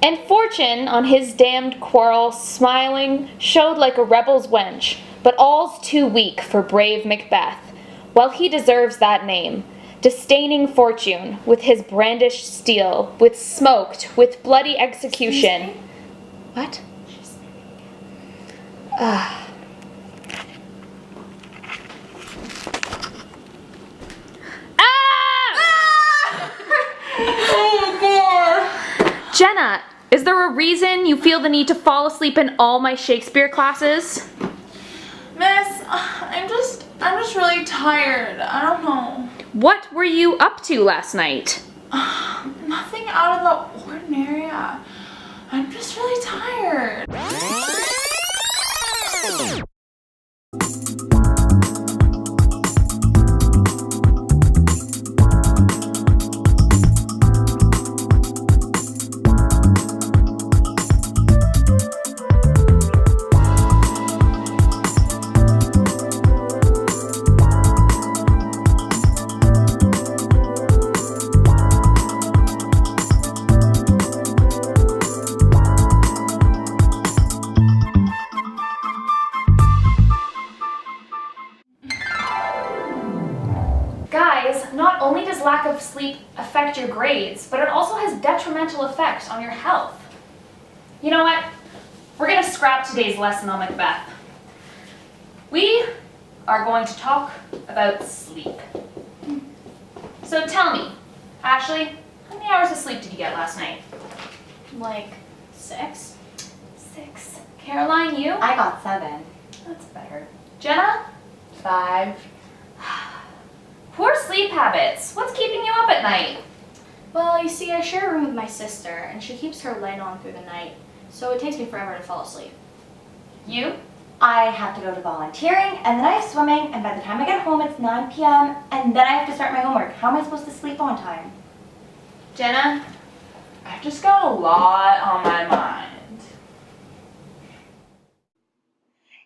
And Fortune, on his damned quarrel, smiling, showed like a rebel's wench, but all's too weak for brave Macbeth. Well, he deserves that name, disdaining fortune, with his brandished steel, with smoked, with bloody execution. What? Jenna, is there a reason you feel the need to fall asleep in all my Shakespeare classes? Miss, I'm just really tired. I don't know. What were you up to last night? Nothing out of the ordinary. I'm just really tired. Guys, not only does lack of sleep affect your grades, but it also has detrimental effects on your health. You know what? We're going to scrap today's lesson on Macbeth. We are going to talk about sleep. So tell me, Ashley, how many hours of sleep did you get last night? Like 6? 6. Caroline, you? I got 7. That's better. Jenna? 5. Poor sleep habits. What's keeping you up at night? Well, you see, I share a room with my sister, and she keeps her light on through the night, so it takes me forever to fall asleep. You? I have to go to volunteering, and then I have swimming, and by the time I get home it's 9 p.m., and then I have to start my homework. How am I supposed to sleep on time? Jenna? I've just got a lot on my mind.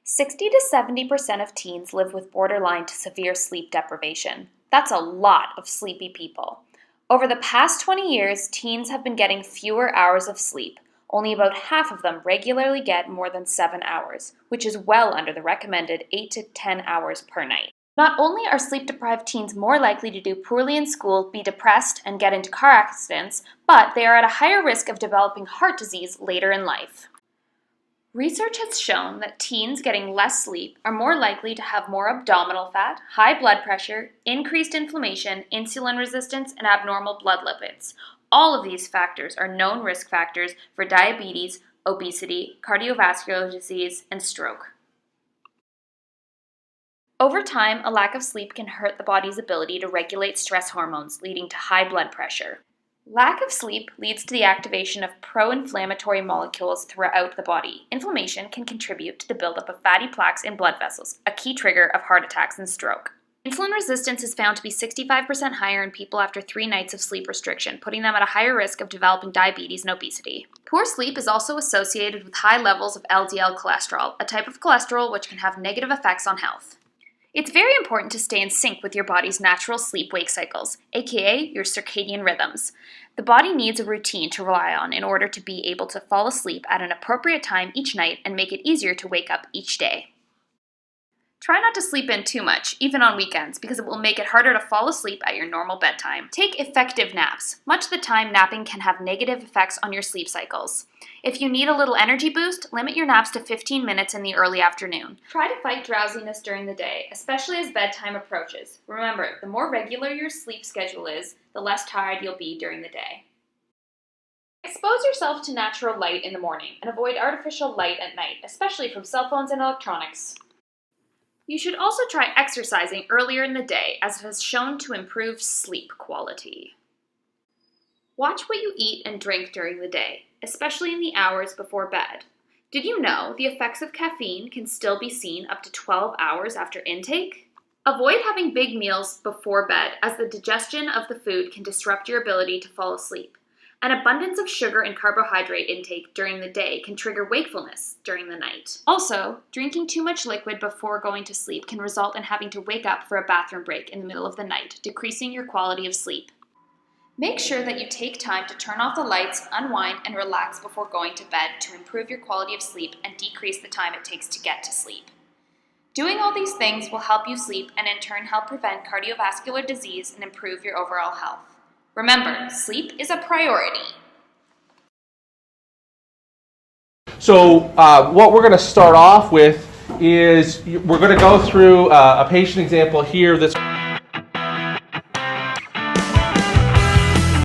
60 to 70% of teens live with borderline to severe sleep deprivation. That's a lot of sleepy people. Over the past 20 years, teens have been getting fewer hours of sleep. Only about half of them regularly get more than 7 hours, which is well under the recommended 8 to 10 hours per night. Not only are sleep-deprived teens more likely to do poorly in school, be depressed, and get into car accidents, but they are at a higher risk of developing heart disease later in life. Research has shown that teens getting less sleep are more likely to have more abdominal fat, high blood pressure, increased inflammation, insulin resistance, and abnormal blood lipids. All of these factors are known risk factors for diabetes, obesity, cardiovascular disease, and stroke. Over time, a lack of sleep can hurt the body's ability to regulate stress hormones, leading to high blood pressure. Lack of sleep leads to the activation of pro-inflammatory molecules throughout the body. Inflammation can contribute to the buildup of fatty plaques in blood vessels, a key trigger of heart attacks and stroke. Insulin resistance is found to be 65% higher in people after 3 nights of sleep restriction, putting them at a higher risk of developing diabetes and obesity. Poor sleep is also associated with high levels of LDL cholesterol, a type of cholesterol which can have negative effects on health. It's very important to stay in sync with your body's natural sleep-wake cycles, aka your circadian rhythms. The body needs a routine to rely on in order to be able to fall asleep at an appropriate time each night and make it easier to wake up each day. Try not to sleep in too much, even on weekends, because it will make it harder to fall asleep at your normal bedtime. Take effective naps. Much of the time, napping can have negative effects on your sleep cycles. If you need a little energy boost, limit your naps to 15 minutes in the early afternoon. Try to fight drowsiness during the day, especially as bedtime approaches. Remember, the more regular your sleep schedule is, the less tired you'll be during the day. Expose yourself to natural light in the morning and avoid artificial light at night, especially from cell phones and electronics. You should also try exercising earlier in the day, as it has shown to improve sleep quality. Watch what you eat and drink during the day, especially in the hours before bed. Did you know the effects of caffeine can still be seen up to 12 hours after intake? Avoid having big meals before bed, as the digestion of the food can disrupt your ability to fall asleep. An abundance of sugar and carbohydrate intake during the day can trigger wakefulness during the night. Also, drinking too much liquid before going to sleep can result in having to wake up for a bathroom break in the middle of the night, decreasing your quality of sleep. Make sure that you take time to turn off the lights, unwind, and relax before going to bed to improve your quality of sleep and decrease the time it takes to get to sleep. Doing all these things will help you sleep and in turn help prevent cardiovascular disease and improve your overall health. Remember, sleep is a priority. So what we're going to start off with is we're going to go through a patient example here. This